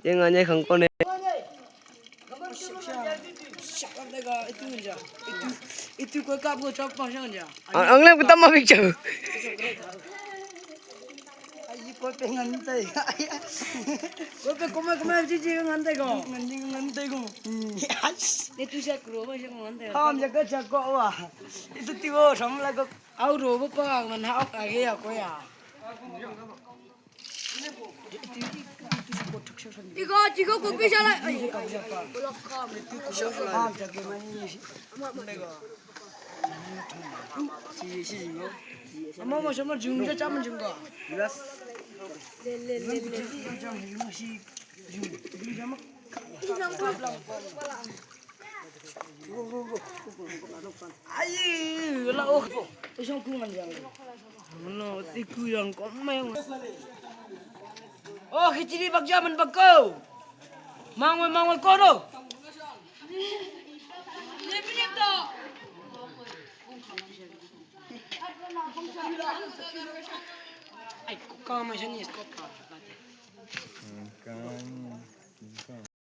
Yang hanya không có nên. 내가 이쪽이자. 이쪽 거 까고 저 방향이자. Ang lam kita mau picture. 이 골pe ngantai. 골pe koma 지지 ngantai ko. ngantai ko. Itu saya kru masih ngantai. Ham jaga jago wa. Itu tiwo samla ko auro bapa man ha ok age ya ko ya. 이거 고삐잖아. 아, 저기 많이. 엄마 정말 중저 짜면 준 거. 아이, 라오. 저 그만 자. 너 티쿠yang komeng. Oh, kecili bak jaman bak kau. Mangwal kau tu. Ay, kau macam ni, kau apa?